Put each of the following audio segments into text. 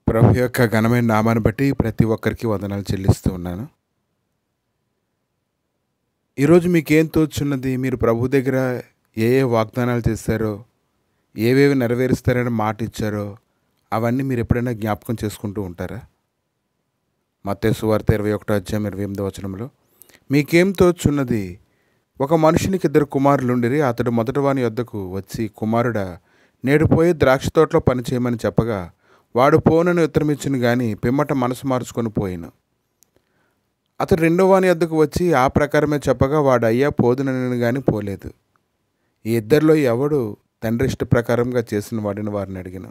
ప్రభు యొక్క ఘనమైన నామాన్ని బట్టి ప్రతి ఒక్కరికి వందనాలు చెల్లిస్తూ ఉన్నాను. ఈరోజు మీకేం తోచున్నది? మీరు ప్రభు దగ్గర ఏ వాగ్దానాలు చేశారో, ఏవేవి నెరవేరుస్తారని మాట ఇచ్చారో అవన్నీ మీరు ఎప్పుడైనా జ్ఞాపకం చేసుకుంటూ ఉంటారా? మత్తయి సువార్త 21:28 మీకేం తోచున్నది? ఒక మనుషునికి 2 కుమారులుండిరి. అతడు మొదటి వాని యొద్దకు వచ్చి, కుమారుడా, నేడు పోయి ద్రాక్ష తోటలో పని చేయమని చెప్పగా, వాడు పోనని ఉత్తరమిచ్చును గాని పిమ్మట మనసు మార్చుకొని పోయిను. అతడు రెండో వాని యొద్దకు వచ్చి ఆ ప్రకారమే చెప్పగా, వాడు అయ్యా పోదునని గాని పోలేదు. ఈ ఇద్దరిలో ఎవడు తండ్రి ఇష్ట ప్రకారంగా చేసిన వాడిని వారిని అడిగిన.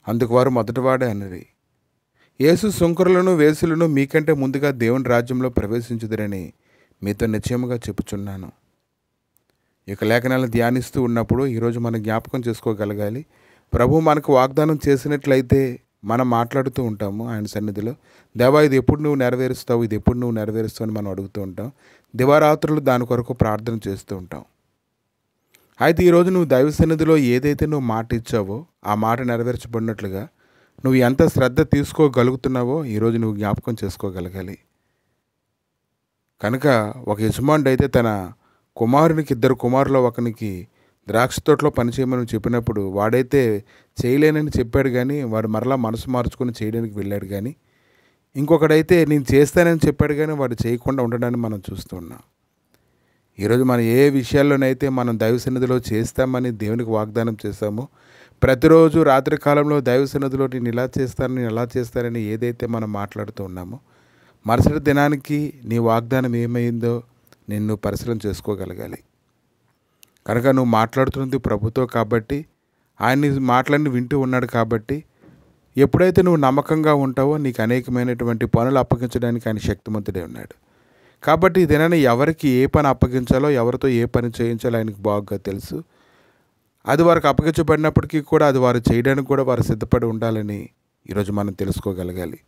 అందుకు వారు మొదటివాడే అన్నది. యేసు సుంకరులను వేసులను మీకంటే ముందుగా దేవుని రాజ్యంలో ప్రవేశించుదురని మీతో నిశ్చయముగా చెప్పుచున్నాను. ఈ యొక్క లేఖనాలను ధ్యానిస్తూ ఉన్నప్పుడు ఈరోజు మనం జ్ఞాపకం చేసుకోగలగాలి. ప్రభు మనకు వాగ్దానం చేసినట్లయితే మనం మాట్లాడుతూ ఉంటాము ఆయన సన్నిధిలో. దేవా, ఇది ఎప్పుడు నువ్వు నెరవేరుస్తావు, ఇది ఎప్పుడు నువ్వు నెరవేరుస్తావు అని మనం అడుగుతూ ఉంటాం. దివారాత్రులు దాని కొరకు ప్రార్థన చేస్తూ ఉంటాం. అయితే ఈరోజు నువ్వు దైవ సన్నిధిలో ఏదైతే నువ్వు మాట ఇచ్చావో ఆ మాట నెరవేర్చబడినట్లుగా నువ్వు ఎంత శ్రద్ధ తీసుకోగలుగుతున్నావో ఈరోజు నువ్వు జ్ఞాపకం చేసుకోగలగాలి. కనుక ఒక యజమానుడు అయితే తన కుమారునికి 2 కుమారులు ఒకనికి ద్రాక్ష తోటలో పనిచేయమని చెప్పినప్పుడు వాడైతే చేయలేనని చెప్పాడు, కానీ వాడు మరలా మనసు మార్చుకొని చేయడానికి వెళ్ళాడు. కానీ ఇంకొకడైతే నేను చేస్తానని చెప్పాడు, కానీ వాడు చేయకుండా ఉండడాన్ని మనం చూస్తూ ఉన్నాం. ఈరోజు మనం ఏ విషయాల్లోనైతే మనం దైవ సన్నిధిలో చేస్తామని దేవునికి వాగ్దానం చేస్తామో, ప్రతిరోజు రాత్రి కాలంలో దైవ సన్నిధిలో నేను ఇలా చేస్తాను, నేను ఎలా చేస్తానని ఏదైతే మనం మాట్లాడుతూ ఉన్నామో, మరుసటి దినానికి నీ వాగ్దానం ఏమైందో నిన్ను పరిశీలన చేసుకోగలగాలి. కనుక నువ్వు మాట్లాడుతున్నది ప్రభుతో కాబట్టి, ఆయన మాటలన్నీ వింటూ ఉన్నాడు కాబట్టి, ఎప్పుడైతే నువ్వు నమ్మకంగా ఉంటావో నీకు అనేకమైనటువంటి పనులు అప్పగించడానికి ఆయన శక్తిమంతుడే ఉన్నాడు. కాబట్టి ఇదేనా ఎవరికి ఏ పని అప్పగించాలో, ఎవరితో ఏ పని చేయించాలో ఆయనకు బాగా తెలుసు. అది వారికి అప్పగించబడినప్పటికీ కూడా అది వారు చేయడానికి కూడా వారు సిద్ధపడి ఉండాలని ఈరోజు మనం తెలుసుకోగలగాలి.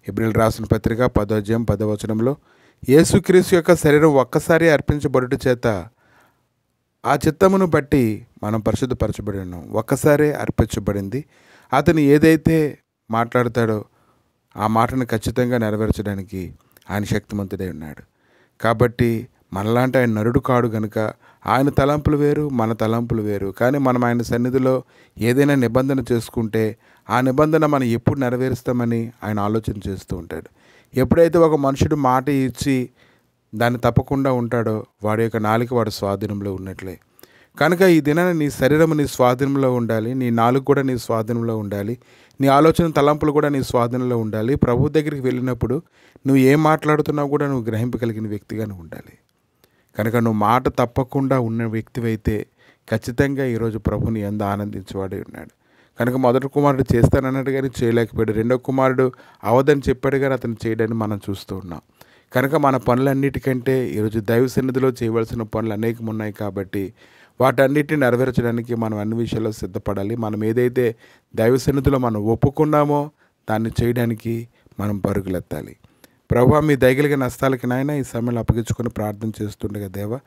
హెబ్రీయులకు రాసిన పత్రిక 10:10 యేసుక్రీస్తు యొక్క శరీరం ఒక్కసారి అర్పించబడుట చేత ఆ చిత్తమును బట్టి మనం పరిశుద్ధపరచబడి ఉన్నాం. ఒక్కసారే అర్పించబడింది. అతను ఏదైతే మాట్లాడతాడో ఆ మాటను ఖచ్చితంగా నెరవేర్చడానికి ఆయన శక్తిమంతుడై ఉన్నాడు. కాబట్టి మనలాంటి ఆయన నరుడు కాడు గనుక ఆయన తలంపులు వేరు, మన తలంపులు వేరు. కానీ మనం ఆయన సన్నిధిలో ఏదైనా నిబంధన చేసుకుంటే ఆ నిబంధన మనం ఎప్పుడు నెరవేరుస్తామని ఆయన ఆలోచన చేస్తూ ఉంటాడు. ఎప్పుడైతే ఒక మనుషుడు మాట ఇచ్చి దాన్ని తప్పకుండా ఉంటాడో వాడి యొక్క నాలుక వాడి స్వాధీనంలో ఉన్నట్లే. కనుక ఈ దినాన నీ శరీరం నీ స్వాధీనంలో ఉండాలి, నీ నాలుక కూడా నీ స్వాధీనంలో ఉండాలి, నీ ఆలోచన తలంపులు కూడా నీ స్వాధీనంలో ఉండాలి. ప్రభు దగ్గరికి వెళ్ళినప్పుడు నువ్వు ఏం మాట్లాడుతున్నావు కూడా నువ్వు గ్రహింపగలిగిన వ్యక్తిగా నువ్వు ఉండాలి. కనుక నువ్వు మాట తప్పకుండా ఉన్న వ్యక్తివైతే ఖచ్చితంగా ఈరోజు ప్రభుని ఎంత ఆనందించేవాడే ఉన్నాడు. కనుక మొదటి కుమారుడు చేస్తానన్నాడు కానీ చేయలేకపోయాడు. రెండో కుమారుడు అవదని చెప్పాడు కానీ అతను చేయడాన్ని మనం చూస్తూ ఉన్నాం. కనుక మన పనులన్నిటికంటే ఈరోజు దైవ సన్నిధిలో చేయవలసిన పనులు అనేకం ఉన్నాయి కాబట్టి వాటన్నిటిని నెరవేర్చడానికి మనం అన్ని విషయాల్లో సిద్ధపడాలి. మనం ఏదైతే దైవ సన్నిధిలో మనం ఒప్పుకున్నామో దాన్ని చేయడానికి మనం పరుగులెత్తాలి. ప్రభువా, మీ దయగలిగిన నష్టాలకి నాయన ఈ సమయంలో అప్పగించుకొని ప్రార్థన చేస్తుండగా దేవా,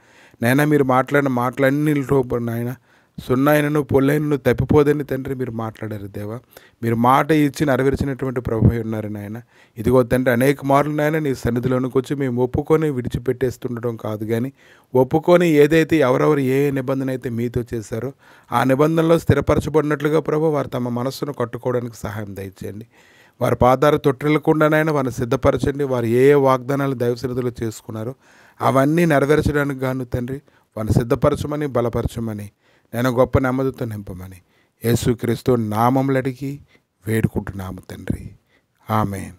నాయన మీరు మాట్లాడిన మాటలన్నిటిలో నాయన సున్నాయినను పొల్లైనను తప్పిపోదని తండ్రి మీరు మాట్లాడారు దేవా. మీరు మాట ఇచ్చి నెరవేర్చినటువంటి ప్రభు ఉన్నారు నాయన. ఇదిగో తండ్రి, అనేక మార్లు నాయన నీ సన్నిధిలోనికి వచ్చి మేము ఒప్పుకొని విడిచిపెట్టేస్తుండడం కాదు, కానీ ఒప్పుకొని ఏదైతే ఎవరెవరు ఏ నిబంధన అయితే మీతో చేశారో ఆ నిబంధనలో స్థిరపరచబడినట్లుగా ప్రభు వారు తమ మనస్సును కట్టుకోవడానికి సహాయం దయచేయండి. వారి పాదాలు తొట్టిల్లకుండానైనా వారిని సిద్ధపరచండి. వారు ఏ వాగ్దానాలు దైవ సన్నిధిలో చేసుకున్నారో అవన్నీ నెరవేర్చడానికి గాను తండ్రి వారిని సిద్ధపరచమని బలపరచమని నేను గొప్ప నెమ్మదితో నింపమని యేసుక్రీస్తు నామములో అడిగి వేడుకుంటున్నాము తండ్రి. ఆమేన్.